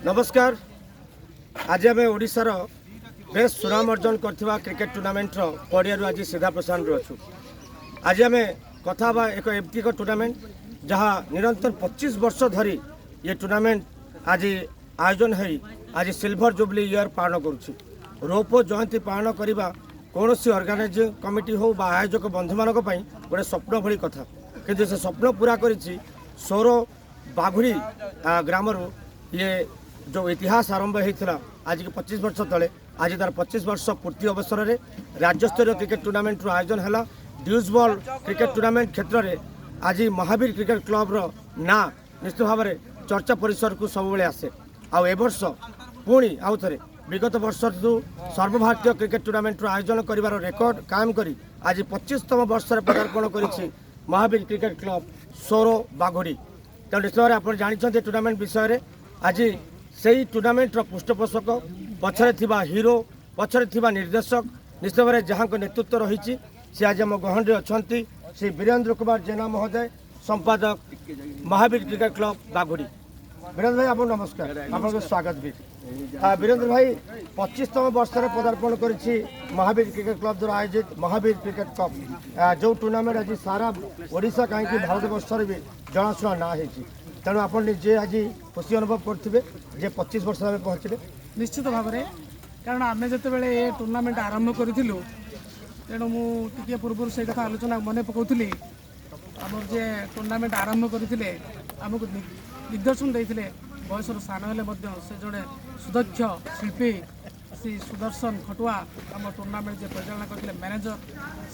नमस्कार। आज आम ओडिशार बेस सुनाम अर्जन करथिबा क्रिकेट टूर्नामेंट पड़ियारू आज सीधा प्रसारण अच्छु। आज आम कथा एक एमती टूर्नामेंट जहाँ निरंतर 25 वर्ष धरी ये टूर्नामेंट आज आयोजन है। आज सिल्वर जुबली ईयर पालन करुच्ची। रोपो जयंती पालन करने कौन सी ऑर्गेनाइजिंग कमिटी हो बा आयोजक बंधु मान गोटे स्वप्न भली कथा कि से स्वप्न पूरा करिछि। सोरो बाघुरी ग्रामर ये जो इतिहास आरंभ होता आज की 25 वर्ष तले आज तार 25 वर्ष पूर्ति अवसर में राज्यस्तरीय क्रिकेट टूर्नामेंट आयोजन है। ड्यूज बॉल क्रिकेट टूर्नामेंट क्षेत्र में आज महावीर क्रिकेट क्लब रो ना निश्चित भाव में चर्चा परिसर को सब बेले आसे। आउ वर्ष पुणी आउ थे विगत वर्ष सर्वभारतीय क्रिकेट टूर्नामेंट आयोजन कर रेकर्ड कायम करी आज 25तम वर्ष पदार्पण कर महावीर क्रिकेट क्लब सोरो बाघोड़ी। तो निश्चित भाव आप जानते टूर्नामेंट विषय में आज से टूर्नामेंटर पृष्ठपोषक पछरे थिबा हीरो पछरे थिबा निर्देशक निश्चित भाव जहाँ नेतृत्व रही सी आज आम गहन अच्छा श्री वीरेंद्र कुमार जेना महोदय संपादक महावीर क्रिकेट क्लब बाघोड़ी। वीरेंद्र भाई आप नमस्कार, आपको स्वागत भी। वीरेंद्र भाई 25तम वर्ष पदार्पण कर महावीर क्रिकेट क्लब द्वारा आयोजित महावीर क्रिकेट कप जो टूर्नामेंट आज सारा ओडिशा कहीं भारत वर्ष भी जनाशुना ना हो तेणु आप निजे आज खुशी अनुभव करेंगे जे 25 वर्ष में पहुँचले। निश्चित भाव में कारण आम जो ये टूर्नामेंट आरंभ करूँ तेणु मुझे पूर्व से कथा आलोचना मन पकाउली आम जे टूर्नामेंट आरंभ करते आमको दिग्दर्शन देते बयस सान हेले से जड़े सुदक्ष शिल्पी श्री सुदर्शन खटुआ आम टूर्नामेंट जो परिचालना करते मैनेजर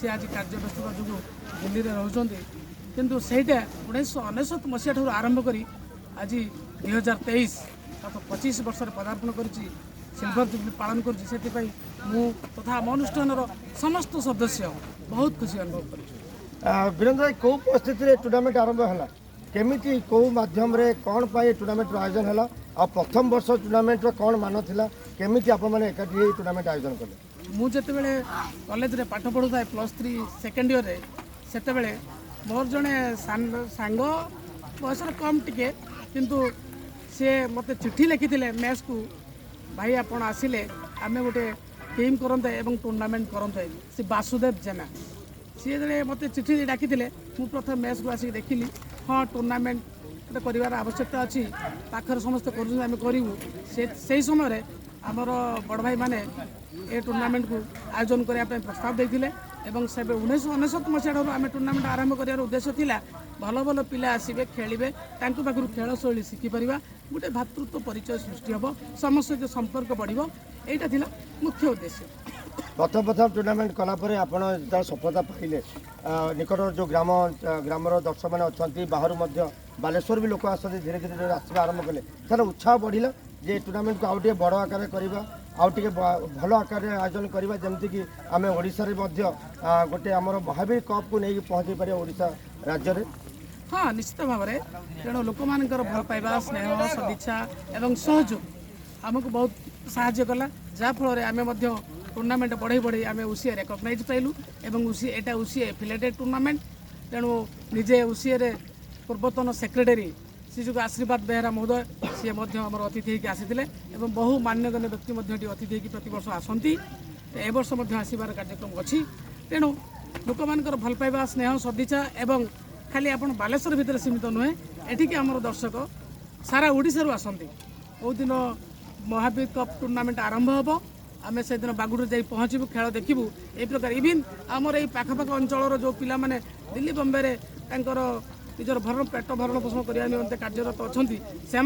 सी आज कार्य व्यस्तता जो दिल्ली में रोचे किंतु सेटा 1999 मसीहा ठार आरंभ कर आज 2023 25 वर्ष पदार्पण कर सिल्वर जुबली पालन कर तथा आम अनुष्ठान समस्त सदस्य बहुत खुशी अनुभव कर। वीरेंद्र भाई कौ परिस्थिति टूर्नामेंट आरंभ है केमिति कौ माध्यम रे कौन पाए टूर्नामेंट आयोजन है आ प्रथम वर्ष टूर्नामेंट कौन मान था केमिति आप मैंने एकाठी टूर्नामेंट आयोजन कले। मुझे कॉलेज रे पाठ पढ़ुता +3 सेकेंड ईयर रे सेते मोर जड़े सांग बयस कम टिके किंतु सी मत चिट्ठी लिखी मैच को भाई आप आसिले आम गोटे टीम करते एवं टूर्नामेंट करते सी वासुदेव जेना सी जे मत चिट्ठी डाकी मु प्रथम मैच को आसिक देखिली हाँ टूर्नामेंट कर आवश्यकता अच्छी पाखर समस्त करूँ से समय आमर बड़ भाई माने ए टूर्नामेंट को आयोजन करने प्रस्ताव देते एवं से 1999 मसीहा आम टूर्नामेंट आरंभ कर उद्देश्य थिला भल भल पिला आसबे खेलिए पाखु खेल शैली शिखिपर गोटे भातृत्व परिचय सृष्टि हम समस्त संपर्क बढ़ यहाँ मुख्य उद्देश्य। प्रथम टूर्नामेंट कलापर आप सफलता पाइले निकट जो ग्रामर दर्शक मैंने अच्छा बाहर बालेश्वर भी लोक आसते धीरे धीरे आसवा आरंभ कले तार उत्साह बढ़ला जे टूर्नामेंट को आउटे बड़ आकार करवा आउटे भल आकार आयोजन करवा जमती कि आम ओडिशा गोटे आमर महावीर कप को लेकिन पहुँचे पारे ओडिशा राज्य में। हाँ निश्चित भाव में तेणु लोक मान भल पाइबा स्नेह सदिच्छा एवं सहयोग आमको बहुत साहाय्य कला जहाँफल आम टूर्नामेंट बढ़ई बढ़ई आम उसीए रेकग्नाइज पाइलु एवं उसी एफिलेटेड टूर्नामेंट तेणु निजे उसीए पूर्वतन सेक्रेटरी श्रीजुग आशीर्वाद बेहरा महोदय सी आम अतिथि होकर आसी बहु मान्यगण्य व्यक्ति अतिथि होकर प्रतिवर्ष आसती ए वर्ष आसबार कार्यक्रम अच्छी तेणु लोक मान भल पाइबा स्नेह सदिच्छा एवं खाली आप बालेश्वर भितर सीमित नुहे एठिकी आमर दर्शक सारा ओडिशा आसती कौ दिन महावीर कप टूर्नामेंट आरंभ हम आम से दिन बागुड़ जा पहुँचू खेल देखू ए प्रकार इवन आमर ये पाखपाख अंचल जो पिला माने दिल्ली बम्बे निजर भरण पेट भरण पोषण करने निमंते कार्यरत अच्छा से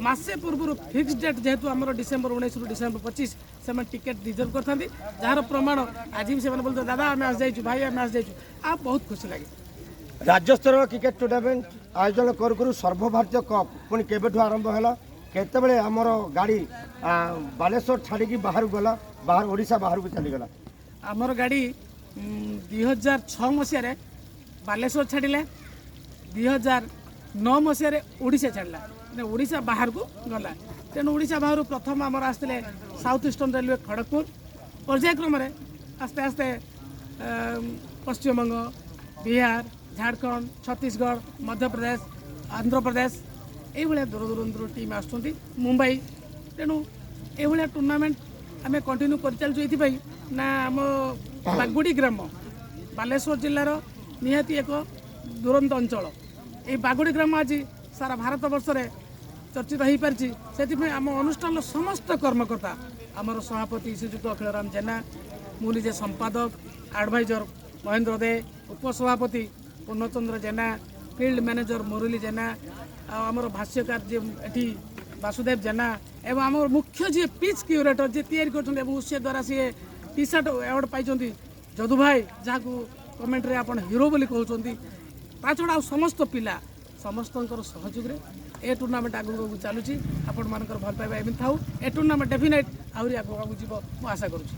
मासे पूर्व फिक्स डेट जेहेतु आम डिसेम्बर 19 रु डिसेम्बर 25 से टिकेट रिजर्व करते जार प्रमाण आज भी से बोलते दादा आम आस जाइए भाई आम आस जाइए आ बहुत खुशी लगे। राज्यस्तर क्रिकेट टूर्नामेंट आयोजन करू सर्वभारतीय कप पुणी केबेठू आरंभ है केतबेले आमर गाड़ी बालेश्वर छाड़ी बाहर गला बाहर ओडिशा बाहर को चलीगला आमर गाड़ी 2006 मसीह बालेश्वर छाड़िले 2009 मसीह ओडिशा छाड़ा ओडिशा बाहर को गला तेणु ओडिशा बाहर प्रथम आमर आसते साउथ ईस्टर्न रेलवे खड़गपुर पर्यायक्रम आस्ते आस्ते पश्चिमबंग बिहार झारखंड छत्तीसगढ़ मध्य प्रदेश आंध्र प्रदेश এইভাবে দূর দূরান্তর টিମ୍ ଆସୁଛନ୍ତି ମୁମ୍ବାଇ। ତେଣୁ ଏଇଭଳିଆ ଟୁର୍ଣ୍ଣାମେଣ୍ଟ ଆମେ କଣ୍ଟିନ୍ୟୁ କରିଚାଲିଛୁ ଏଇଥିପାଇଁ ନା ଆମ ବାଗୁଡ଼ି ଗ୍ରାମ ବାଲେଶ୍ୱର ଜିଲ୍ଲାର ନିହାତି ଏକ ଦୁରନ୍ତ ଅଞ୍ଚଳ। এই ବାଗୁଡ଼ି ଗ୍ରାମ ଆଜି ସାରା ଭାରତ ବର୍ଷରେ ଚର୍ଚ୍ଚିତ ହୋଇପାରିଛି। ସେଥିପାଇଁ ଆମ ଅନୁଷ୍ଠାନର ସମସ୍ତ କର୍ମକର୍ତ୍ତା ଆମର ସଭାପତି ଶ୍ରୀଯୁକ୍ତ ଅଖିଳରାମ ଜେନା, ମୁଁ ନିଜେ ସମ୍ପାଦକ ଆଡ଼ଭାଇଜର ମହେନ୍ଦ୍ର ଦେ, ଉପସଭାପତି ପୂର୍ଣ୍ଣଚନ୍ଦ୍ର ଜେନା, ଫିଲ୍ଡ ମ୍ୟାନେଜର ମୁରଲୀ ଜେନା, ଆଉ ଆମର ଭାଷ୍ୟକାର ଯିଏ ଏଠି ବାସୁଦେବ ଜେନା ଏବଂ ଆମର ମୁଖ୍ୟ ଯିଏ ପିଚ୍ କ୍ୟୁରେଟର ଯିଏ ତିଆରି କରୁଛନ୍ତି ଏବଂ ସେ ଦ୍ୱାରା ସିଏ ଟି ସାର୍ଟ ଆୱାର୍ଡ଼ ପାଇଛନ୍ତି ଯଦୁ ଭାଇ, ଯାହାକୁ କମେଣ୍ଟରେ ଆପଣ ହିରୋ ବୋଲି କହୁଛନ୍ତି। ତା ଛଡ଼ା ଆଉ ସମସ୍ତ ପିଲା ସମସ୍ତଙ୍କର ସହଯୋଗରେ ଏ ଟୁର୍ଣ୍ଣାମେଣ୍ଟ ଆଗକୁ ଆଗକୁ ଚାଲୁଛି। ଆପଣମାନଙ୍କର ଭଲ ପାଇବା ଏମିତି ଥାଉ। ଏ ଟୁର୍ଣ୍ଣାମେଣ୍ଟ ଡେଫିନେଟ୍ ଆହୁରି ଆଗକୁ ଆଗକୁ ଯିବ ମୁଁ ଆଶା କରୁଛି।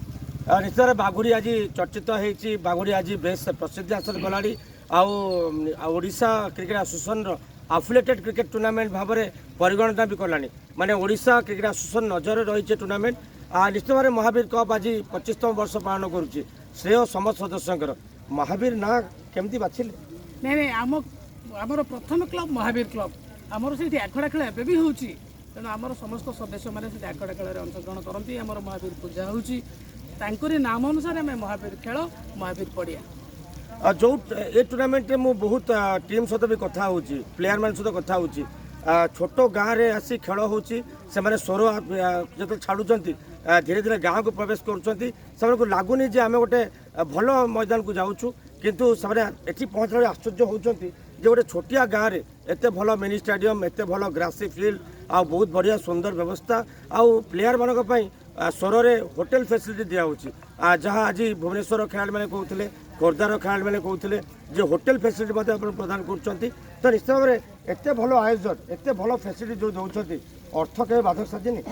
ନିଶ୍ଚୟ ବାଗୁଡ଼ି ଆଜି ଚର୍ଚ୍ଚିତ ହେଇଛି। ବାଗୁଡ଼ି ଆଜି ବେଶ ପ୍ରସିଦ୍ଧି ହାସଲ କଲାଣି। ଆଉ ଓଡ଼ିଶା କ୍ରିକେଟ ଆସୋସିଏସନର ଆଫିଲିଏଟେଡ୍ କ୍ରିକେଟ ଟୁର୍ଣ୍ଣାମେଣ୍ଟ ଭାବରେ ପରିଗଣିତ ବି କଲାଣି। ମାନେ ଓଡ଼ିଶା କ୍ରିକେଟ ଆସୋସିଏସନ ନଜରରେ ରହିଛି ଟୁର୍ଣ୍ଣାମେଣ୍ଟ। ନିଶ୍ଚିତ ଭାବରେ ମହାବୀର କପ୍ ଆଜି 25ତମ ବର୍ଷ ପାଳନ କରୁଛି। ଶ୍ରେୟ ସମସ୍ତ ସଦସ୍ୟଙ୍କର। ମହାବୀର ନାଁ କେମିତି ବାଛିଲେ? ନାଇଁ ଆମର ପ୍ରଥମ କ୍ଲବ ମହାବୀର କ୍ଲବ। ଆମର ସେଇଠି ଆଖଡ଼ା ଖେଳ ଏବେ ବି ହେଉଛି। ତେଣୁ ଆମର ସମସ୍ତ ସଦସ୍ୟମାନେ ସେଇଠି ଆଖଡ଼ା ଖେଳରେ ଅଂଶଗ୍ରହଣ କରନ୍ତି। ଆମର ମହାବୀର ପୂଜା ହେଉଛି, ତାଙ୍କରି ନାମ ଅନୁସାରେ ଆମେ ମହାବୀର ଖେଳ ମହାବୀର ପଡ଼ିଆ। ଯେଉଁ ଏ ଟୁର୍ଣ୍ଣାମେଣ୍ଟରେ ମୁଁ ବହୁତ ଟିମ୍ ସହିତ ବି କଥା ହେଉଛି, ପ୍ଲେୟାରମାନଙ୍କ ସହିତ କଥା ହେଉଛି। ଛୋଟ ଗାଁରେ ଆସି ଖେଳ ହେଉଛି। ସେମାନେ ସ୍ୱର ଯେତେବେଳେ ଛାଡ଼ୁଛନ୍ତି ଧୀରେ ଧୀରେ ଗାଁକୁ ପ୍ରବେଶ କରୁଛନ୍ତି। ସେମାନଙ୍କୁ ଲାଗୁନି ଯେ ଆମେ ଗୋଟେ ଭଲ ମଇଦାନକୁ ଯାଉଛୁ, କିନ୍ତୁ ସେମାନେ ଏଠି ପହଞ୍ଚିଲା ବେଳେ ଆଶ୍ଚର୍ଯ୍ୟ ହେଉଛନ୍ତି ଯେ ଗୋଟେ ଛୋଟିଆ ଗାଁରେ ଏତେ ଭଲ ମିନି ଷ୍ଟାଡ଼ିୟମ୍, ଏତେ ଭଲ ଗ୍ରାସି ଫିଲ୍ଡ, ଆଉ ବହୁତ ବଢ଼ିଆ ସୁନ୍ଦର ବ୍ୟବସ୍ଥା, ଆଉ ପ୍ଲେୟାରମାନଙ୍କ ପାଇଁ ସ୍ୱରରେ ହୋଟେଲ ଫେସିଲିଟି ଦିଆହେଉଛି। ଯାହା ଆଜି ଭୁବନେଶ୍ୱର ଖେଳାଳିମାନେ କହୁଥିଲେ, ଖୋର୍ଦ୍ଧାର ଖେଳାଳିମାନେ କହୁଥିଲେ ଯେ ହୋଟେଲ ଫେସିଲିଟି ମଧ୍ୟ ଆପଣ ପ୍ରଦାନ କରୁଛନ୍ତି। ତ ନିଶ୍ଚିତ ଭାବରେ ଏତେ ଭଲ ଆୟୋଜନ, ଏତେ ଭଲ ଫେସିଲିଟି ଯେଉଁ ଦେଉଛନ୍ତି, ଅର୍ଥ କେବେ ବାଧକ ସାଜିନି?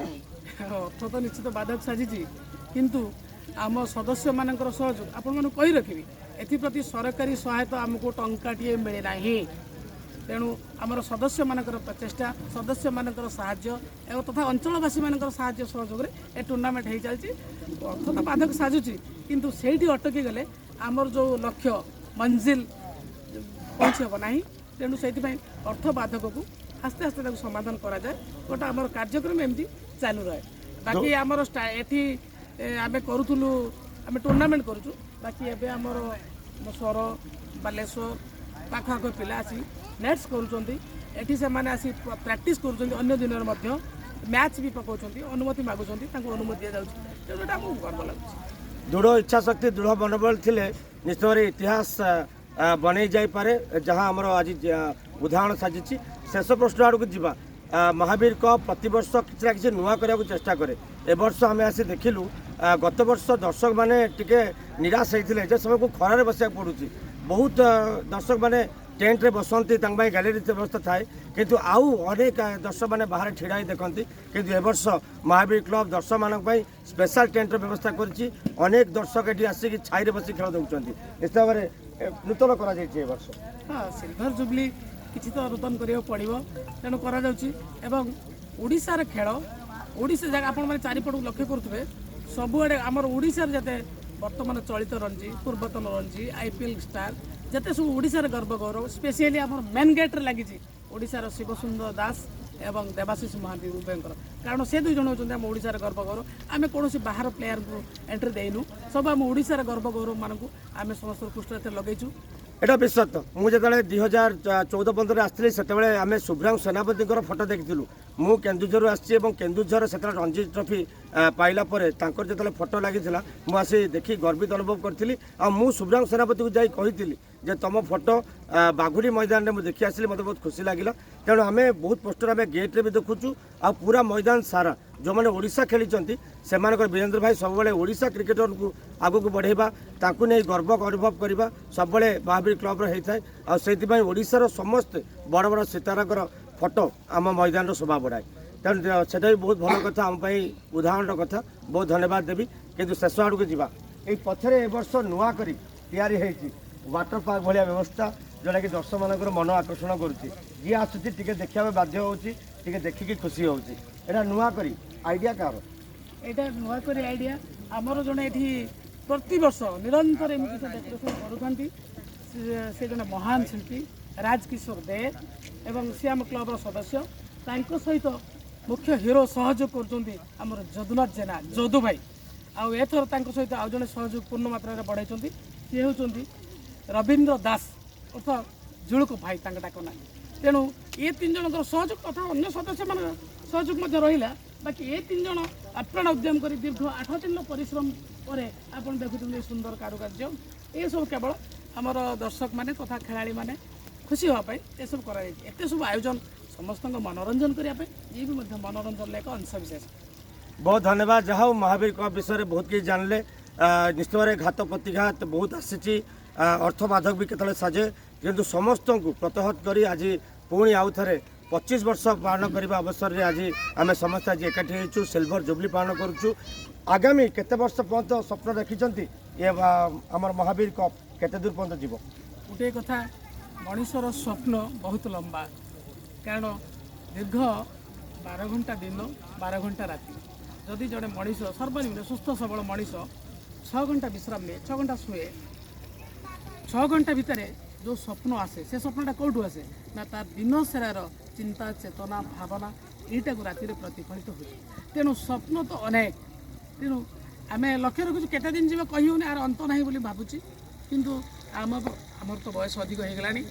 ଅର୍ଥ ତ ନିଶ୍ଚିତ ବାଧକ ସାଜିଛି, କିନ୍ତୁ ଆମ ସଦସ୍ୟମାନଙ୍କର ସହଯୋଗ ଆପଣମାନଙ୍କୁ କହି ରଖିବି, ଏଥିପ୍ରତି ସରକାରୀ ସହାୟତା ଆମକୁ ଟଙ୍କାଟିଏ ମିଳେ ନାହିଁ। ତେଣୁ ଆମର ସଦସ୍ୟମାନଙ୍କର ପ୍ରଚେଷ୍ଟା, ସଦସ୍ୟମାନଙ୍କର ସାହାଯ୍ୟ ଏବଂ ତଥା ଅଞ୍ଚଳବାସୀମାନଙ୍କର ସାହାଯ୍ୟ ସହଯୋଗରେ ଏ ଟୁର୍ଣ୍ଣାମେଣ୍ଟ ହେଇ ଚାଲିଛି। ଅର୍ଥ ତ ବାଧକ ସାଜୁଛି, କିନ୍ତୁ ସେଇଠି ଅଟକି ଗଲେ ଆମର ଯେଉଁ ଲକ୍ଷ୍ୟ ମଞ୍ଜିଲ ପହଞ୍ଚି ହେବ ନାହିଁ। ତେଣୁ ସେଇଥିପାଇଁ ଅର୍ଥ ବାଧକକୁ ଆସ୍ତେ ଆସ୍ତେ ତାକୁ ସମାଧାନ କରାଯାଏ। ଗୋଟେ ଆମର କାର୍ଯ୍ୟକ୍ରମ ଏମିତି ଚାଲୁ ରହେ। ବାକି ଆମର ଏଠି ଆମେ କରୁଥିଲୁ, ଆମେ ଟୁର୍ଣ୍ଣାମେଣ୍ଟ କରୁଛୁ। ବାକି ଏବେ ଆମର ସ୍ୱର, ବାଲେଶ୍ୱର ପାଖଆଖ ପିଲା ଆସି ନେଟ୍ସ କରୁଛନ୍ତି। ଏଠି ସେମାନେ ଆସି ପ୍ରାକ୍ଟିସ୍ କରୁଛନ୍ତି। ଅନ୍ୟ ଦିନରେ ମଧ୍ୟ ମ୍ୟାଚ୍ ବି ପକାଉଛନ୍ତି, ଅନୁମତି ମାଗୁଛନ୍ତି, ତାଙ୍କୁ ଅନୁମତି ଦିଆଯାଉଛି। ତେଣୁ ଏଇଟା ଆମକୁ ଗର୍ବ ଲାଗୁଛି। ଦୃଢ଼ ଇଚ୍ଛାଶକ୍ତି, ଦୃଢ଼ ମନୋବଳ ଥିଲେ ନିଶ୍ଚିତ ଭାବରେ ଇତିହାସ ବନେଇ ଯାଇପାରେ, ଯାହା ଆମର ଆଜି ଉଦାହରଣ ସାଜିଛି। ଶେଷ ପ୍ରଶ୍ନ ଆଡ଼କୁ ଯିବା। ମହାବୀର କପ୍ ପ୍ରତିବର୍ଷ କିଛି ନା କିଛି ନୂଆ କରିବାକୁ ଚେଷ୍ଟା କରେ। ଏ ବର୍ଷ ଆମେ ଆସି ଦେଖିଲୁ ଗତ ବର୍ଷ ଦର୍ଶକମାନେ ଟିକେ ନିରାଶ ହେଇଥିଲେ ଯେ ସେମାନଙ୍କୁ ଖରାରେ ବସିବାକୁ ପଡ଼ୁଛି। ବହୁତ ଦର୍ଶକମାନେ ଟେଣ୍ଟରେ ବସନ୍ତି, ତାଙ୍କ ପାଇଁ ଗ୍ୟାଲେରୀ ବ୍ୟବସ୍ଥା ଥାଏ, କିନ୍ତୁ ଆଉ ଅନେକ ଦର୍ଶକମାନେ ବାହାରେ ଛିଡ଼ା ହେଇ ଦେଖନ୍ତି। କିନ୍ତୁ ଏ ବର୍ଷ ମହାବୀର କ୍ଲବ ଦର୍ଶକମାନଙ୍କ ପାଇଁ ସ୍ପେଶାଲ ଟେଣ୍ଟର ବ୍ୟବସ୍ଥା କରିଛି। ଅନେକ ଦର୍ଶକ ଏଠି ଆସିକି ଛାଇରେ ବସି ଖେଳ ଦେଉଛନ୍ତି। ନିଶ୍ଚିତ ଭାବରେ ନୂତନ କରାଯାଇଛି ଏ ବର୍ଷ। ହଁ, ସିଲଭର ଜୁବଲି କିଛି ତ ନୂତନ କରିବାକୁ ପଡ଼ିବ, ତେଣୁ କରାଯାଉଛି। ଏବଂ ଓଡ଼ିଶାର ଖେଳ, ଓଡ଼ିଶା ଜାଗା ଆପଣମାନେ ଚାରିପଟକୁ ଲକ୍ଷ୍ୟ କରୁଥିବେ, ସବୁଆଡ଼େ ଆମର ଓଡ଼ିଶାର ଯେତେ ବର୍ତ୍ତମାନ ଚଳିତ ରଞ୍ଜି, ପୂର୍ବତନ ରଞ୍ଜି, IPL ଷ୍ଟାର, ଯେତେ ସବୁ ଓଡ଼ିଶାର ଗର୍ବ ଗୌରବ, ସ୍ପେସିଆଲି ଆମର ମେନ୍ ଗେଟ୍ରେ ଲାଗିଛି ଓଡ଼ିଶାର ଶିବସୁନ୍ଦର ଦାସ ଏବଂ ଦେବାଶିଷ ମହାନ୍ତି ଉଭୟଙ୍କର। କାରଣ ସେ ଦୁଇ ଜଣ ହେଉଛନ୍ତି ଆମ ଓଡ଼ିଶାର ଗର୍ବ ଗୌରବ। ଆମେ କୌଣସି ବାହାର ପ୍ଲେୟାରଙ୍କୁ ଏଣ୍ଟ୍ରି ଦେଇନୁ, ସବୁ ଆମ ଓଡ଼ିଶାର ଗର୍ବ ଗୌରବମାନଙ୍କୁ ଆମେ ସମସ୍ତ ପୃଷ୍ଠରେ ଲଗେଇଛୁ। এটা বিশ্বত ମୁଁ ଯେତେବେଳେ 2014-15 ଆସିଥିଲି ସେତେବେଳେ ଆମେ ଶୁଭ୍ରାଂଶୁ ସେନାପତିଙ୍କର ଫଟୋ ଦେଖିଥିଲୁ। ମୁଁ କେନ୍ଦୁଝରରୁ ଆସିଛି ଏବଂ କେନ୍ଦୁଝର ସେତେବେଳେ ରଞ୍ଜି ଟ୍ରଫି ପାଇଲା ପରେ ତାଙ୍କର ଯେତେବେଳେ ଫଟୋ ଲାଗିଥିଲା ମୁଁ ଆସି ଦେଖି ଗର୍ବିତ ଅନୁଭବ କରିଥିଲି। ଆଉ ମୁଁ ଶୁଭ୍ରାଂଶୁ ସେନାପତିକୁ ଯାଇ କହିଥିଲି ଯେ ତୁମ ଫଟୋ ବାଘୁରୀ ମଇଦାନରେ ମୁଁ ଦେଖି ଆସିଲି, ମୋତେ ବହୁତ ଖୁସି ଲାଗିଲା। ତେଣୁ ଆମେ ବହୁତ ପୋଷ୍ଟର ଆମେ ଗେଟ୍ରେ ବି ଦେଖୁଛୁ, ଆଉ ପୁରା ମଇଦାନ ସାରା ଯେଉଁମାନେ ଓଡ଼ିଶା ଖେଳିଛନ୍ତି ସେମାନଙ୍କର ବୀରେନ୍ଦ୍ର ଭାଇ ସବୁବେଳେ ଓଡ଼ିଶା କ୍ରିକେଟରକୁ ଆଗକୁ ବଢ଼େଇବା, ତାଙ୍କୁ ନେଇ ଗର୍ବ ଅନୁଭବ କରିବା ସବୁବେଳେ ମହାବୀର କ୍ଲବର ହେଇଥାଏ। ଆଉ ସେଇଥିପାଇଁ ଓଡ଼ିଶାର ସମସ୍ତେ ବଡ଼ ବଡ଼ ସିତାରାଙ୍କର ଫଟୋ ଆମ ମଇଦାନର ଶୋଭା ବଢ଼ାଏ। ତେଣୁ ସେଟା ବି ବହୁତ ଭଲ କଥା, ଆମ ପାଇଁ ଉଦାହରଣର କଥା। ବହୁତ ଧନ୍ୟବାଦ ଦେବି। କିନ୍ତୁ ଶେଷ ଆଡ଼କୁ ଯିବା। ଏଇ ପଛରେ ଏ ବର୍ଷ ନୂଆ କରି ତିଆରି ହେଇଛି ୱାଟର ପାର୍କ ଭଳିଆ ବ୍ୟବସ୍ଥା, ଯେଉଁଟାକି ଦର୍ଶକମାନଙ୍କର ମନ ଆକର୍ଷଣ କରୁଛି। ଯିଏ ଆସୁଛି ଟିକେ ଦେଖିବା ପାଇଁ ବାଧ୍ୟ ହେଉଛି, ଟିକେ ଦେଖିକି ଖୁସି ହେଉଛି। ଏଇଟା ନୂଆ କରି ଆଇଡ଼ିଆ କାହାର? ଏଇଟା ନୂଆ କରି ଆଇଡ଼ିଆ ଆମର ଜଣେ ଏଠି ପ୍ରତିବର୍ଷ ନିରନ୍ତର ଏମିତି ସେ ଡେକୋରେସନ୍ କରୁଥାନ୍ତି। ସେ ଜଣେ ମହାନ ଶିଳ୍ପୀ ରାଜକିଶୋର ଦେ ଏବଂ ସେ ଆମ କ୍ଲବର ସଦସ୍ୟ। ତ सहित मुख्य हिरो सहयोग कर जदुनाथ जेना जदू भाई आउ एथर सहित आउ जड़े सहयोग पूर्ण मात्रा बढ़ाई सी होती रवींद्र दास अर्थ जुड़क भाई डाक ना तेणु ये 3 जन सहयोग तथा अन्य सदस्य मान सहयोग रहा बाकी ये 3 जन आप्राण उद्यम कर दीर्घ 8 दिन परिश्रम पर आप देखुं सुंदर कारुकार्य ये सब केवल आमर दर्शक माने तथा खेलाड़ी माने खुशी होगापाई ये सब करते सब आयोजन समस्त मनोरंजन करने ये भी मनोरंजन एक अंश विशेष। बहुत धन्यवाद जहाँ हूँ महावीर कप विषय में बहुत किसी जानले निश्चित भाव घात प्रतिघात बहुत आसी अर्थबाधक भी केतले साजे किंतु समस्त को प्रतिहत कर आज पुणी आउ थे 25 वर्ष पालन करने अवसर में आज आम समस्त आज एकाठी होइछु सिल्वर जुबली पालन करुचु आगामी केते वर्ष पर्यंत स्वप्न देखिछंती ये आमर महावीर कप केते दूर पर्यंत जीव गोटे कथा मनुष्यर स्वप्न बहुत लंबा कारण दीर्घ 12 घंटा दिन 12 घंटा राति जदि जड़े मनीष सर्वनिम्न सुस्थ सबल मनीष 6 घंटा विश्राम निए 6 घंटा शुए 6 घंटा भितर जो स्वप्न आसे से स्वप्नटा कौटू आसे ना तार दिन सारार चिंता चेतना भावना यहीटा को राति प्रतिफलित हो तेणु स्वप्न तो अनेक तेणु आम लक्ष्य रखुचु केते दिन जीव कही होनी आर अंत ना बोली भावुची किंतु आमर तो बयस अधिक हो गलानी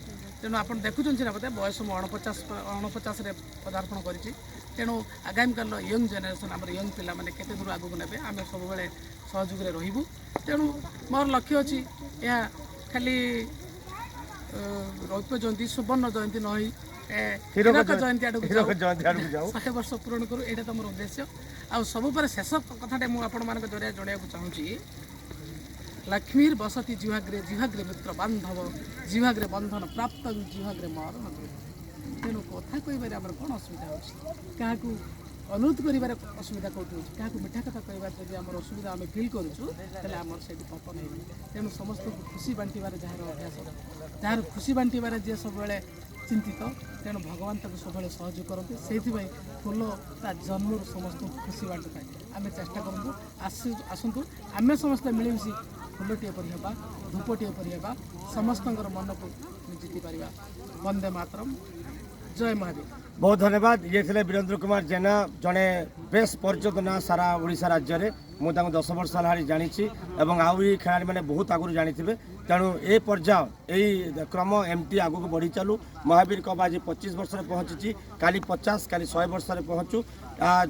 तेणु आप देखुं सीना बोधे बयस मु 49 पदार्पण करी तेणु आगामी काल यंग जेनेरेशन आम यंग पिला माने केते दूर आगू ने आम सब बेले सहयोग रहिबु तेणु मोर लक्ष्य अच्छी यह खाली रौप्य जयंती सुवर्ण जयंती नई हीरक जयंती आड़क 100 वर्ष पूरण करूँ यहाँ तो मोर उद्देश्य आ सब शेष कथाटे मुझे जरिया जनाया चाहूँगी लक्ष्मीर बसती जिहाग्रे जिहाग्रे मित्र बांधव जिहाग्रे बंधन प्राप्त जिहाग्रे मरण तेणु कथा कह कौन असुविधा क्या अनुरोध कर असुविधा कौट हो क्या मिठा कथा कह आम असुविधा आम फिल करूँ से पतन हो तेणु समस्त को खुशी बांटार जार अभ्यास जार खुशी बांटार जी सब चिंतित तेणु भगवान तक सब सहयोग करते से फूल ता जन्म समस्त खुशी बांटू था आम चेष्टा करूँ आसतु आम समस्त मिलमिशि फूलटे पढ़ा धूपटे पढ़ा समस्त मन को जीति पार वंदे मातरम जय महावीर। बहुत धन्यवाद ये थे वीरेंद्र कुमार जेना जड़े बेस परिचित ना सारा ओडिशा राज्य में मुझे 10 वर्ष है जानी आउरी खेलाड़ी मैंने बहुत आगुरी जानी तेणु ए पर्याय यही क्रम एमती आगू को बढ़ी चलू महावीर कप आज 25 वर्ष पहुँची काली 50 काली 100 वर्ष पहुँचू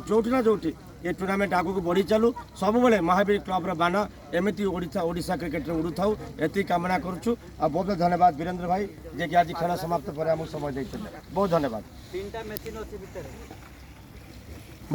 जोटी ना जोटी ये टूर्नामेंट आगू को बढ़ी चलू सब बेले महावीर क्लब बान एमती ओडिशा क्रिकेट उड़ू था ये कामना करुचु बहुत बहुत धन्यवाद वीरेंद्र भाई जे कि आज खेल समाप्त पर आम समय देते बहुत धन्यवाद। 3टा मैच